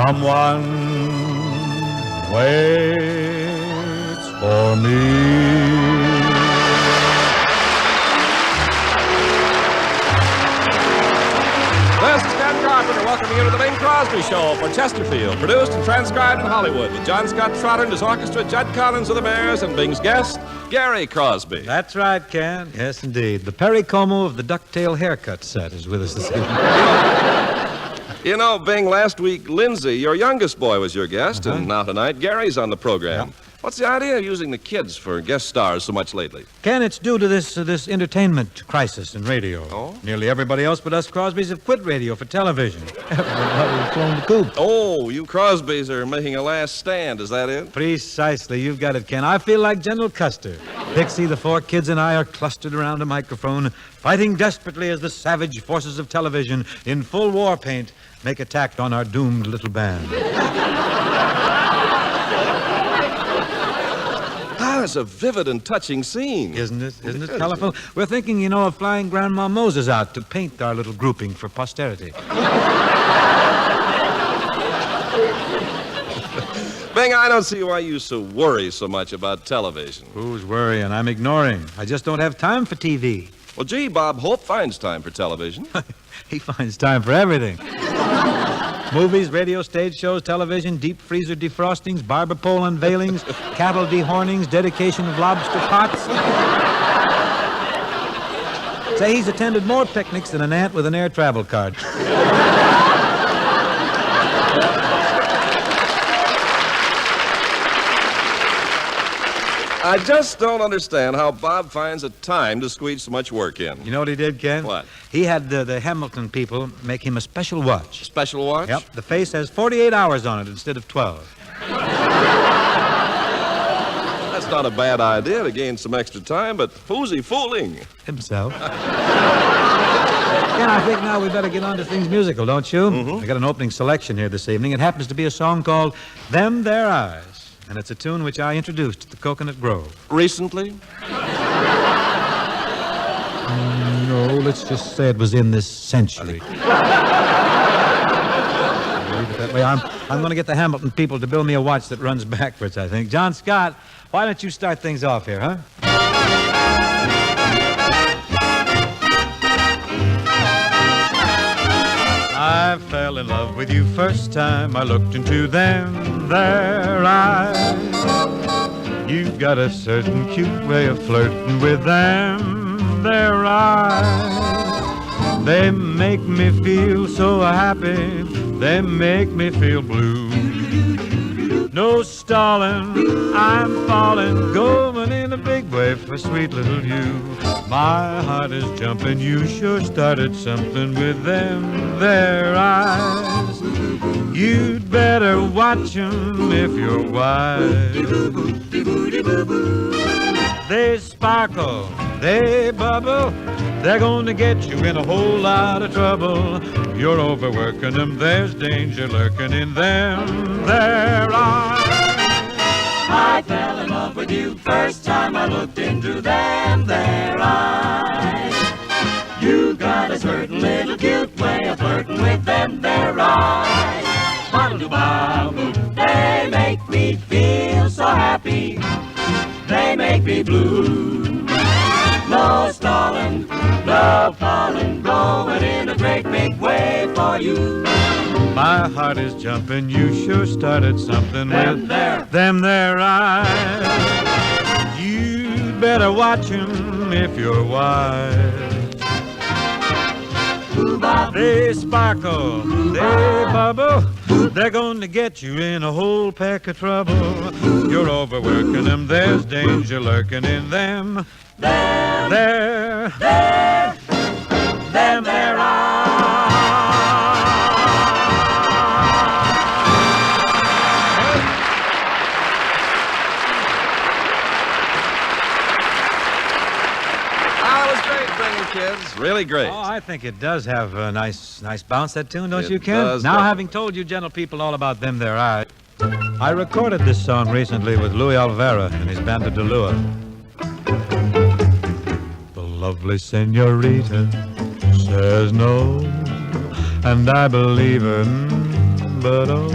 Someone waits for me. This is Ken Carpenter welcoming you to the Bing Crosby Show for Chesterfield, produced and transcribed in Hollywood with John Scott Trotter and his orchestra, Judd Collins of the Bears, and Bing's guest, Gary Crosby. That's right, Ken. Yes, indeed. The Perry Como of the ducktail haircut set is with us this evening. You know, Bing, last week, Lindsay, your youngest boy, was your guest, and now tonight, Gary's on the program. Yeah. What's the idea of using the kids for guest stars so much lately? Ken, it's due to this entertainment crisis in radio. Oh? Nearly everybody else but us Crosbys have quit radio for television. Everybody's flown the coop. Oh, you Crosbys are making a last stand, is that it? Precisely. You've got it, Ken. I feel like General Custer. Pixie, the four kids, and I are clustered around a microphone, fighting desperately as the savage forces of television, in full war paint, make attack on our doomed little band. It's a vivid and touching scene. Isn't it? Isn't it colorful? We're thinking, of flying Grandma Moses out to paint our little grouping for posterity. Bing, I don't see why you so worry so much about television. Who's worrying? I'm ignoring. I just don't have time for TV. Well, gee, Bob Hope finds time for television. He finds time for everything. Movies, radio, stage shows, television, deep freezer defrostings, barber pole unveilings, cattle dehornings, dedication of lobster pots. Say he's attended more picnics than an ant with an air travel card. I just don't understand how Bob finds a time to squeeze so much work in. You know what he did, Ken? What? He had the Hamilton people make him a special watch. Special watch? Yep. The face has 48 hours on it instead of 12. That's not a bad idea to gain some extra time, but who's he fooling? Himself. Ken, I think now we better get on to things musical, don't you? Mm-hmm. I got an opening selection here this evening. It happens to be a song called Them There Eyes. And it's a tune which I introduced at the Coconut Grove. Recently? No, let's just say it was in this century. Leave it that way. I'm going to get the Hamilton people to build me a watch that runs backwards, I think. John Scott, why don't you start things off here, huh? I fell in love with you first time I looked into them there eyes. You've got a certain cute way of flirting with them there eyes. They make me feel so happy, they make me feel blue. No stalling, I'm falling, going in a big way for sweet little you. My heart is jumping, you sure started something with them there eyes. You'd better watch 'em if you're wise. They sparkle, they bubble, they're gonna get you in a whole lot of trouble. You're overworking them, there's danger lurking in them there eyes. I fell in love with you first time I looked into them there eyes. You got a certain little cute way of flirting with them there eyes. Ba-da-doo-ba-boo. They make me feel so happy, they make me blue. No stalling, no falling, going in a great big way for you. My heart is jumping, you sure started something with them there eyes. You'd better watch 'em if you're wise. They sparkle, they bubble, they're going to get you in a whole peck of trouble. You're overworking them, there's danger lurking in them. Them there eyes. Kids, really great. Oh, I think it does have a nice bounce, that tune, don't It you, Ken? does, Now, doesn't it? having told you gentle people all about them there eyes, I recorded this song recently with Louis Alvera and his band of Delua. The lovely senorita says no, and I believe her. But oh,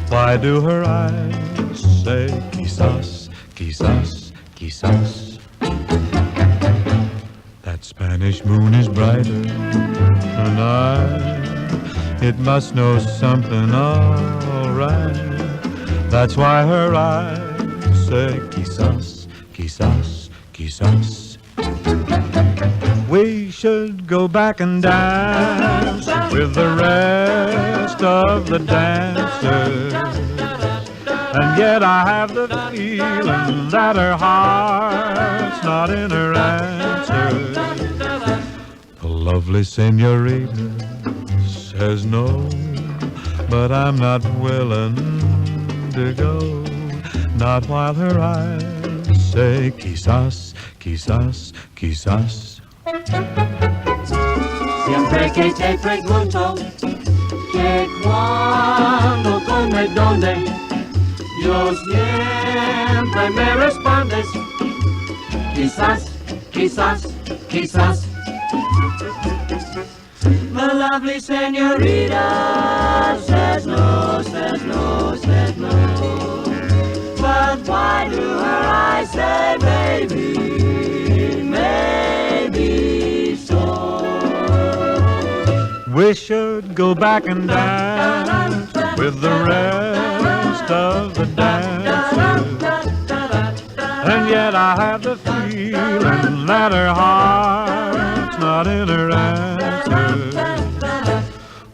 why do her eyes say quizás, quizás, quizás? That Spanish moon is brighter tonight. It must know something all right. That's why her eyes say quizás, quizás, quizás. We should go back and dance with the rest of the dancers. And yet I have the feeling that her heart's not in her answer. The lovely senorita says no, but I'm not willing to go. Not while her eyes say quizás, quizás, quizás. Siempre que te pregunto que cuándo, cómo y dónde, yo siempre me respondes quizás, quizás, quizás. The lovely senorita says no, says no, says no. But why do her eyes say maybe, maybe so? We should go back and dance with the rest of the dancers. And yet I have the feeling that her heart's not in her answer.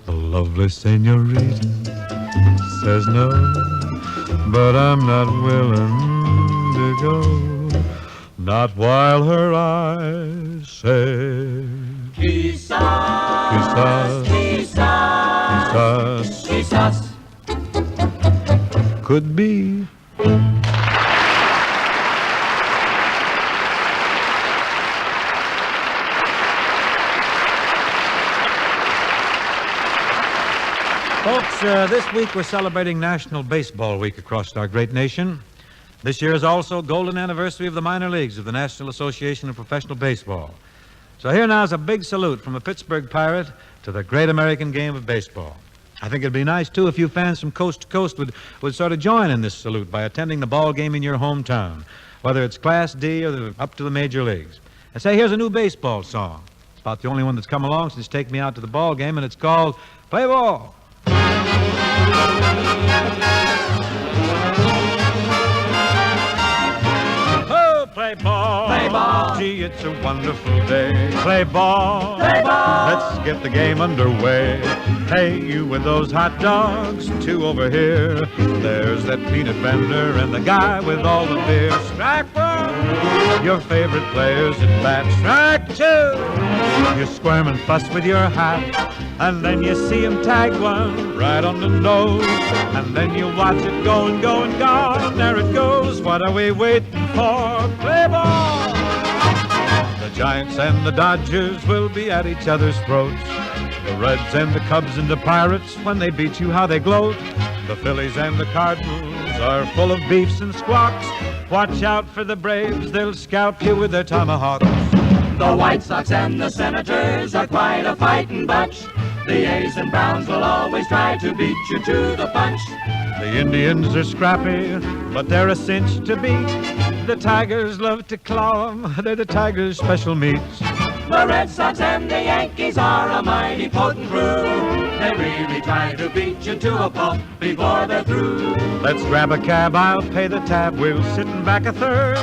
The lovely senorita says no, but I'm not willing to go. Not while her eyes say Quizás, quizás, quizás, quizás, quizás. could be. Folks, this week we're celebrating National Baseball Week across our great nation. This year is also golden anniversary of the minor leagues of the National Association of Professional Baseball. So here now is a big salute from a Pittsburgh Pirate to the great American game of baseball. I think it'd be nice, too, if you fans from coast to coast would sort of join in this salute by attending the ball game in your hometown, whether it's Class D or up to the major leagues. And say, here's a new baseball song. It's about the only one that's come along since Take Me Out to the Ball Game, and it's called Play Ball. Oh, play ball. Play ball. Gee, it's a wonderful day. Play ball. Play ball. Let's get the game underway. Hey, you with those hot dogs, two over here. There's that peanut vendor and the guy with all the beer. Strike one. Your favorite players at bat. Strike two. You squirm and fuss with your hat. And then you see him tag one right on the nose. And then you watch it go and go and gone. There it goes. What are we waiting for? Play ball! The Giants and the Dodgers will be at each other's throats. The Reds and the Cubs and the Pirates, when they beat you, how they gloat. The Phillies and the Cardinals are full of beefs and squawks. Watch out for the Braves, they'll scalp you with their tomahawks. The White Sox and the Senators are quite a fighting bunch. The A's and Browns will always try to beat you to the punch. The Indians are scrappy, but they're a cinch to beat. The Tigers love to claw 'em, they're the Tigers' special meats. The Red Sox and the Yankees are a mighty potent crew. They really try to beat you to a pulp before they're through. Let's grab a cab, I'll pay the tab. We'll sit in back a third.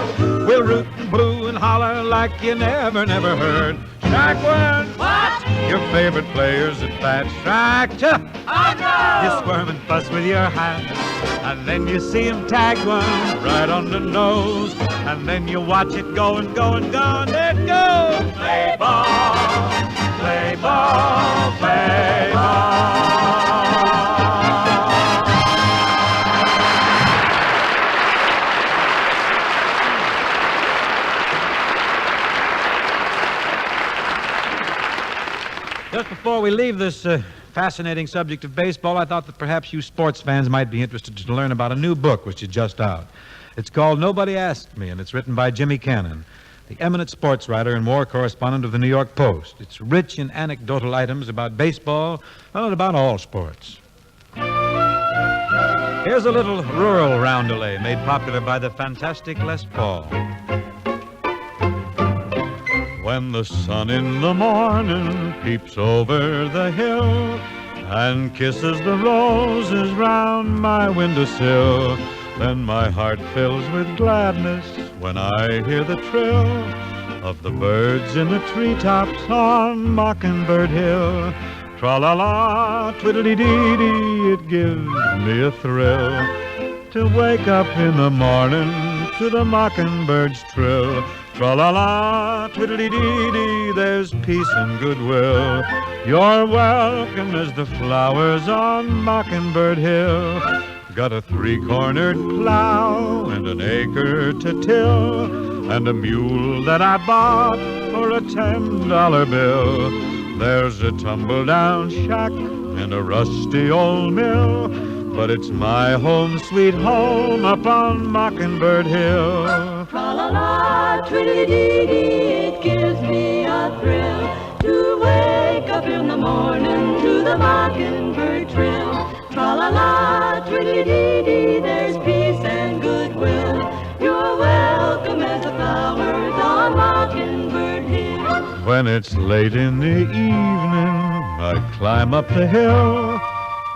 We'll root and boo and holler like you never heard. Strike one. What? Your favorite players at bat. Strike two. Oh, no! You squirm and fuss with your hat. And then you see him tag one right on the nose. And then you watch it go and go and go. And there it goes. Play ball. Play ball. Play ball. Just before we leave this fascinating subject of baseball, I thought that perhaps you sports fans might be interested to learn about a new book which is just out. It's called Nobody Asked Me, and it's written by Jimmy Cannon, the eminent sports writer and war correspondent of the New York Post. It's rich in anecdotal items about baseball, well, and about all sports. Here's a little rural roundelay made popular by the fantastic Les Paul. When the sun in the morning peeps over the hill and kisses the roses round my windowsill, then my heart fills with gladness when I hear the trill of the birds in the treetops on Mockingbird Hill. Tra-la-la, twiddly-dee-dee, it gives me a thrill to wake up in the morning to the mockingbird's trill. Tra-la-la, twiddly-dee-dee, there's peace and goodwill. You're welcome as the flowers on Mockingbird Hill. Got a three-cornered plow and an acre to till, and a mule that I bought for a $10 bill. There's a tumble-down shack and a rusty old mill, but it's my home, sweet home, up on Mockingbird Hill. Tra-la-la, twiddly-dee-dee, it gives me a thrill to wake up in the morning to the mockingbird trill. Tra-la-la, twiddly-dee-dee, there's peace and goodwill. You're welcome as the flowers on Mockingbird Hill. When it's late in the evening, I climb up the hill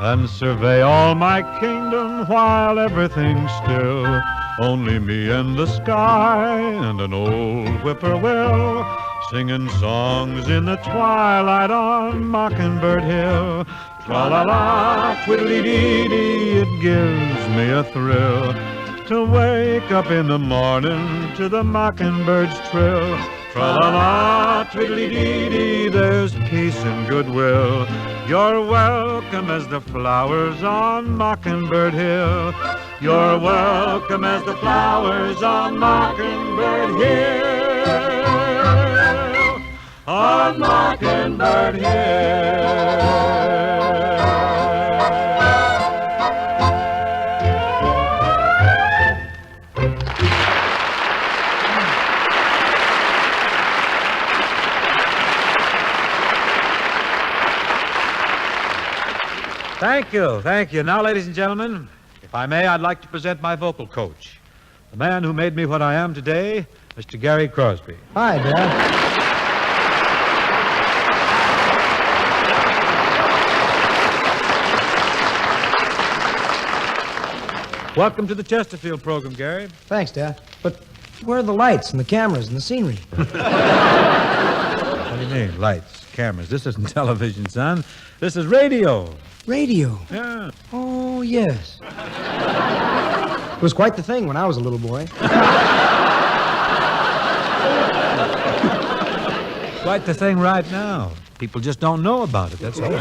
and survey all my kingdom while everything's still. Only me and the sky and an old whippoorwill singing songs in the twilight on Mockingbird Hill. Tra-la-la, twiddly-dee-dee, it gives me a thrill to wake up in the morning to the mockingbird's trill. Tra-la-la, twiddly-dee-dee, there's peace and goodwill. You're welcome as the flowers on Mockingbird Hill. You're welcome as the flowers on Mockingbird Hill. On Mockingbird Hill. Thank you. Now, ladies and gentlemen, if I may, I'd like to present my vocal coach, the man who made me what I am today, Mr. Gary Crosby. Hi, Dad. Welcome to the Chesterfield program, Gary. Thanks, Dad. But where are the lights and the cameras and the scenery? What do you mean, lights, cameras? This isn't television, son. This is radio. Radio. Yeah. Oh, yes. It was quite the thing when I was a little boy. Quite the thing right now. People just don't know about it, that's all.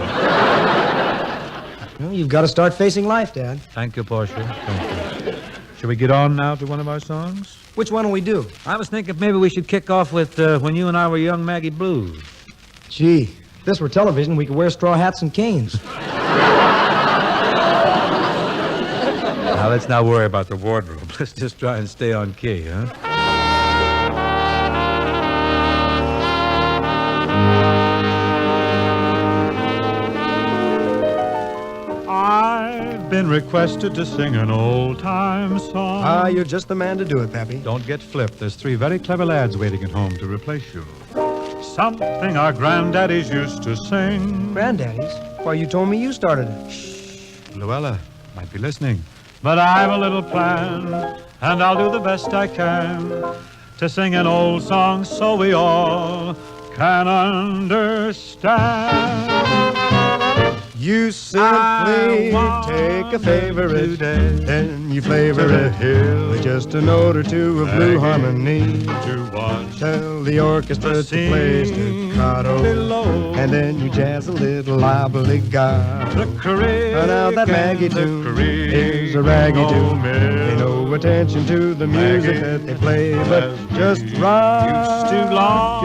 Well, you've got to start facing life, Dad. Thank you, Portia. Thank you. Shall we get on now to one of our songs? Which one will we do? I was thinking maybe we should kick off with When You and I Were Young, Maggie Blues. Gee, if this were television, we could wear straw hats and canes. Now, let's not worry about the wardrobe. Let's just try and stay on key, huh? I've been requested to sing an old-time song. Ah, you're just the man to do it, Pappy. Don't get flipped. There's 3 very clever lads waiting at home to replace you. Something our granddaddies used to sing. Granddaddies? Why, you told me you started it. Shh, Luella might be listening. But I've a little plan, and I'll do the best I can to sing an old song so we all can understand. You simply take a favorite today, and you flavor it with just a note or two of blue harmony. To watch Tell the orchestra to play staccato, below. and then you jazz a little obbligato. The creek Now that Maggie and the tune creek is a raggy no tune. mill. Pay no attention to the music Maggie that they play, but as just we rock used to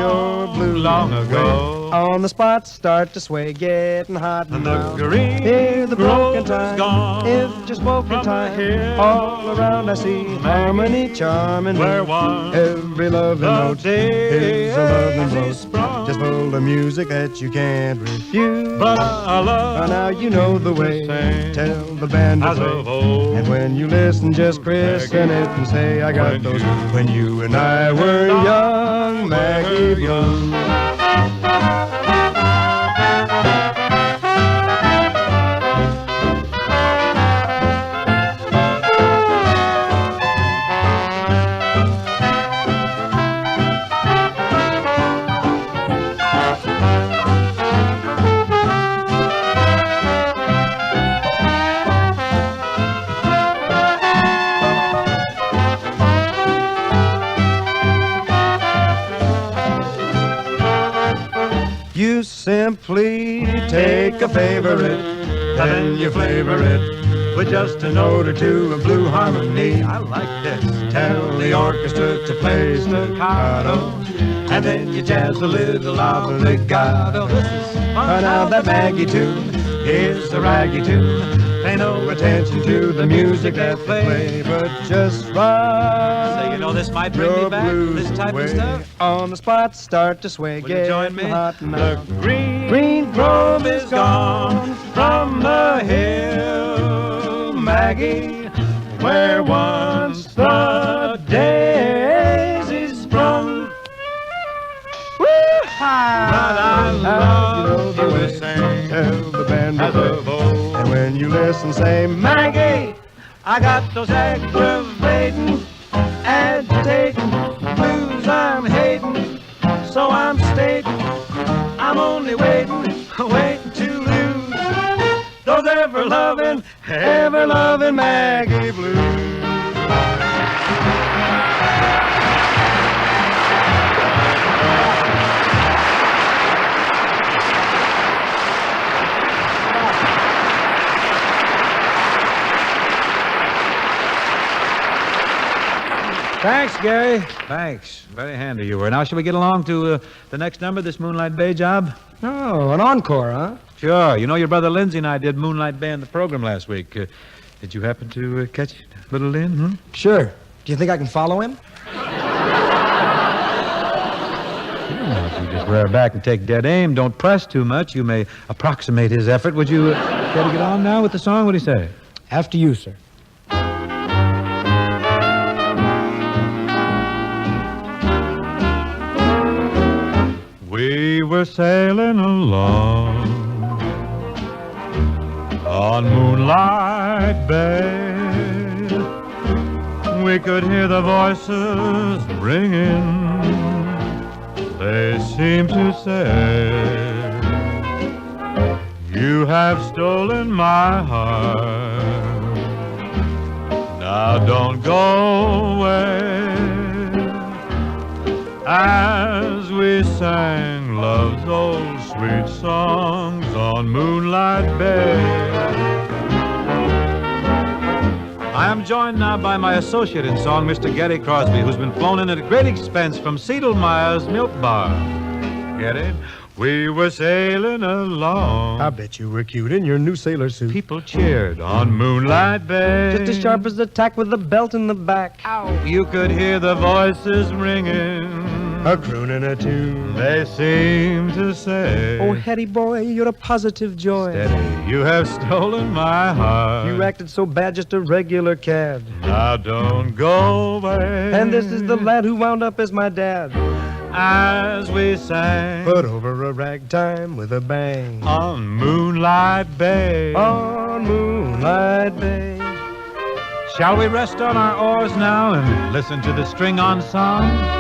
your blues long away. ago. On the spot, start to sway, getting hot And now. the green Hear the broken grove is time, gone if just woken from the time. hill. All around I see harmony, charming. Where one every loving the note is a loving daisy note. sprung. Just full of music that you can't refuse. But I love Now you know the way. sing Tell the band to as play. of old. And when you listen, just christen it and say, I got When those. you- When you and I were young, Maggie Blue. You simply take a favorite, then you flavor it with just a note or two of blue harmony. I like this. Tell the orchestra to play staccato, and then you jazz a little of legato. This is fun. Now that Maggie tune is a raggy tune. Pay no attention to the music that they play, but just run. Say, you know, this might bring me your back, blues this type of way. stuff. On the spot, start to sway. Will you join me? Hot The now. green grove is gone from the hill, Maggie, where once the daisies sprung. But I love you to sing Tell the band to as play. of old. And when you listen, say, Maggie, I got those aggravating, agitating blues I'm hating. So I'm stating, I'm only waiting to lose those ever loving Maggie Blue. Thanks, Gary. Thanks. Very handy you were. Now, shall we get along to the next number, this Moonlight Bay job? Oh, an encore, huh? Sure. You know, your brother Lindsay and I did Moonlight Bay in the program last week. Did you happen to catch little Lynn? Hmm? Sure. Do you think I can follow him? If you just rear back and take dead aim, don't press too much, you may approximate his effort. Would you care to get on now with the song? What do you say? After you, sir. We were sailing along on Moonlight Bay. We could hear the voices ringing. They seemed to say, you have stolen my heart. Now don't go away. As we sang love's old sweet songs on Moonlight Bay. I am joined now by my associate in song, Mr. Gary Crosby, who's been flown in at great expense from Seidlmeier's Milk Bar. Get it? We were sailing along. I bet you were cute in your new sailor suit. People cheered on Moonlight Bay. Just as sharp as a tack with a belt in the back. Ow. You could hear the voices ringing. A crooning a tune. They seem to say, Oh, Hetty boy, you're a positive joy. Steady, you have stolen my heart. You acted so bad, just a regular cad. Now don't go away. And this is the lad who wound up as my dad. As we sang Put over a ragtime with a bang. on Moonlight Bay. On Moonlight Bay. Shall we rest on our oars now and listen to the string-on song?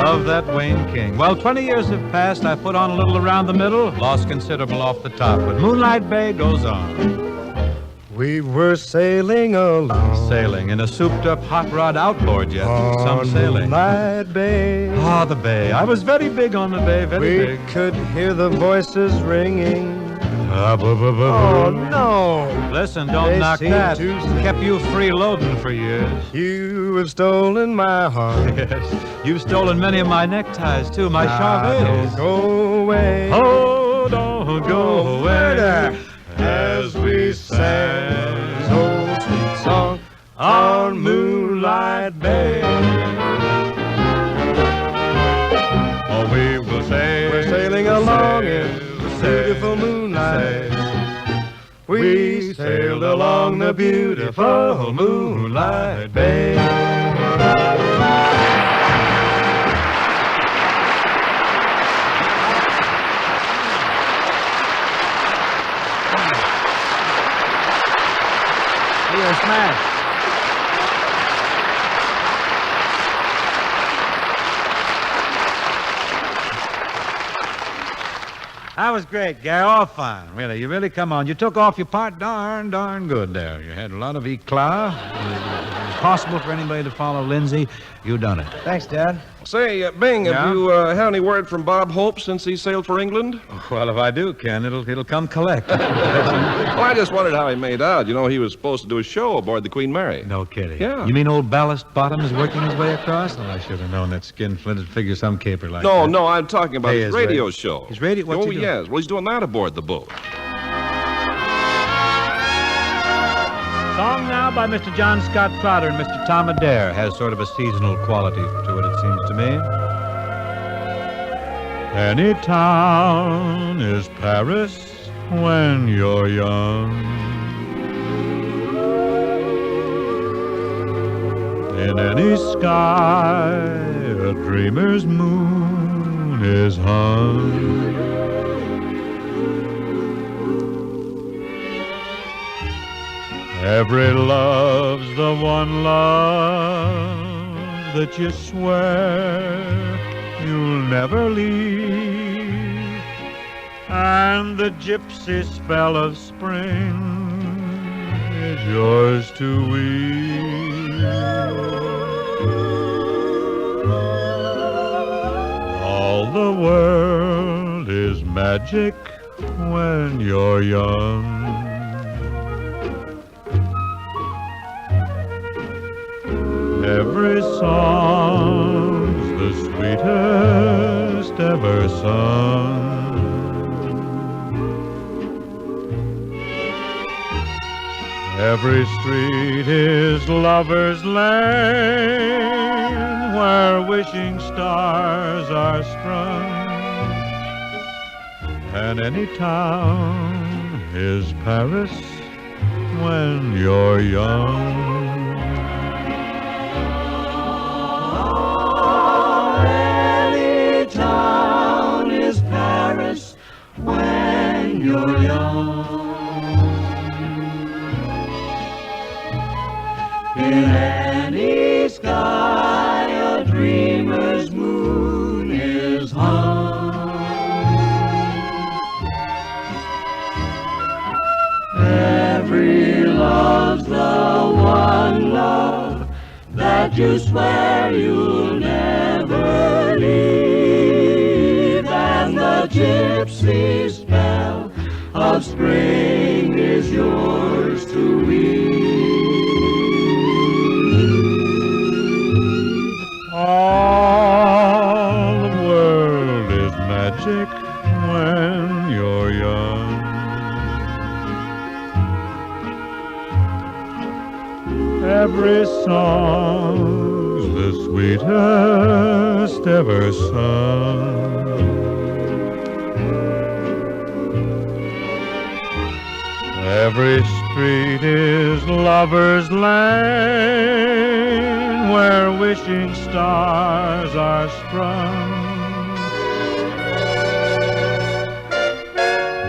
love that Wayne King. Well, 20 years have passed. I put on a little around the middle, lost considerable off the top, but Moonlight Bay goes on. We were sailing along. Sailing in a souped-up hot rod outboard jet. Some sailing. Moonlight Bay. Ah, the bay. I was very big on the bay, very big. We could hear the voices ringing. Oh, no. Listen, don't They knock seem that. to say- Kept you freeloading for years. You have stolen my heart. Yes. You've stolen many of my neckties, too. My charvets. Don't go away. Oh, don't go away. As we sang this old sweet song on Moonlight Bay. Oh, we will sail. We're sailing along in beautiful moonlight. We sailed along the beautiful Moonlight Bay. You're smashed. That was great, Gary. All fine, really. You really come on. You took off your part darn good there. You had a lot of eclat. It was possible for anybody to follow Lindsay. You done it. Thanks, Dad. Say, Bing, Yeah? have you had any word from Bob Hope since he sailed for England? Well, if I do, Ken, it'll come collect. Well, I just wondered how he made out. You know, he was supposed to do a show aboard the Queen Mary. No kidding. Yeah. You mean old Ballast Bottom is working his way across? Well, I should have known that skin-flinted figure some caper like that. No, I'm talking about Hey, his his radio radio- show. his radio- what's Oh, he doing? yes. Well, he's doing that aboard the boat. Song now by Mr. John Scott Trotter and Mr. Tom Adair. Has sort of a seasonal quality to it seems to me. Any town is Paris when you're young. In any sky, a dreamer's moon is hung. Every love's the one love that you swear you'll never leave, and the gypsy spell of spring is yours to weave. All the world is magic when you're young. Every song's the sweetest ever sung. Every street is lover's lane where wishing stars are strung. And any town is Paris when you're young. Any town is Paris when you're young. In any sky, a dreamer's moon is hung. Every love's the one love that you swear you'll never leave, and the gypsy spell of spring is yours to weave. All the world is magic when you're young. Every song's the sweetest ever sung. Every street is lover's lane where wishing stars are strung.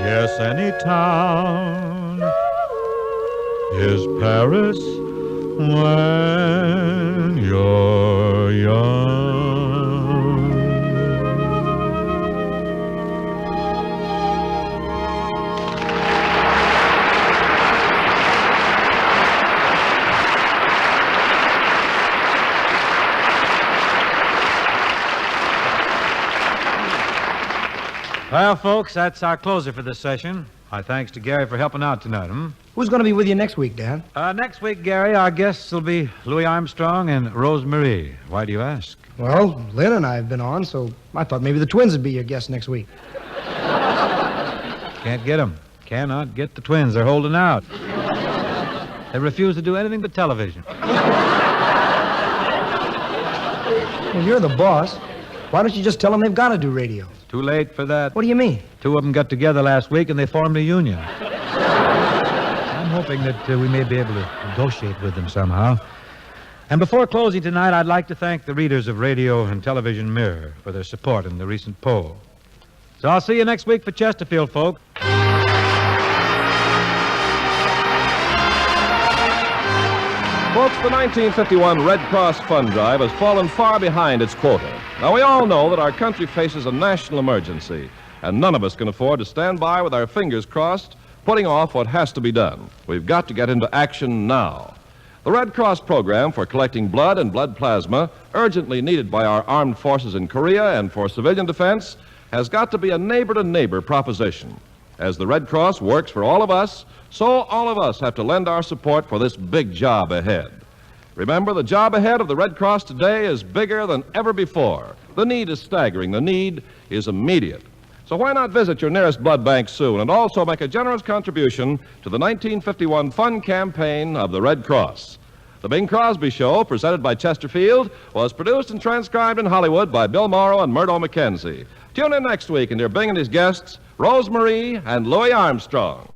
Yes, any town is Paris when you're young. Well, folks, that's our closer for this session. My thanks to Gary for helping out tonight, Who's going to be with you next week, Dan? Next week, Gary, our guests will be Louis Armstrong and Rose Marie. Why do you ask? Well, Lynn and I have been on, so I thought maybe the twins would be your guests next week. Can't get them. Cannot get the twins. They're holding out. They refuse to do anything but television. Well, you're the boss. Why don't you just tell them they've got to do radio? Too late for that. What do you mean? Two of them got together last week and they formed a union. I'm hoping that we may be able to negotiate with them somehow. And before closing tonight, I'd like to thank the readers of Radio and Television Mirror for their support in the recent poll. So I'll see you next week for Chesterfield, folks. Folks, the 1951 Red Cross Fund Drive has fallen far behind its quota. Now, we all know that our country faces a national emergency, and none of us can afford to stand by with our fingers crossed, putting off what has to be done. We've got to get into action now. The Red Cross program for collecting blood and blood plasma, urgently needed by our armed forces in Korea and for civilian defense, has got to be a neighbor-to-neighbor proposition. As the Red Cross works for all of us, so all of us have to lend our support for this big job ahead. Remember, the job ahead of the Red Cross today is bigger than ever before. The need is staggering. The need is immediate. So why not visit your nearest blood bank soon and also make a generous contribution to the 1951 fund campaign of the Red Cross? The Bing Crosby Show, presented by Chesterfield, was produced and transcribed in Hollywood by Bill Morrow and Murdo McKenzie. Tune in next week and hear Bing and his guests, Rose Marie and Louis Armstrong.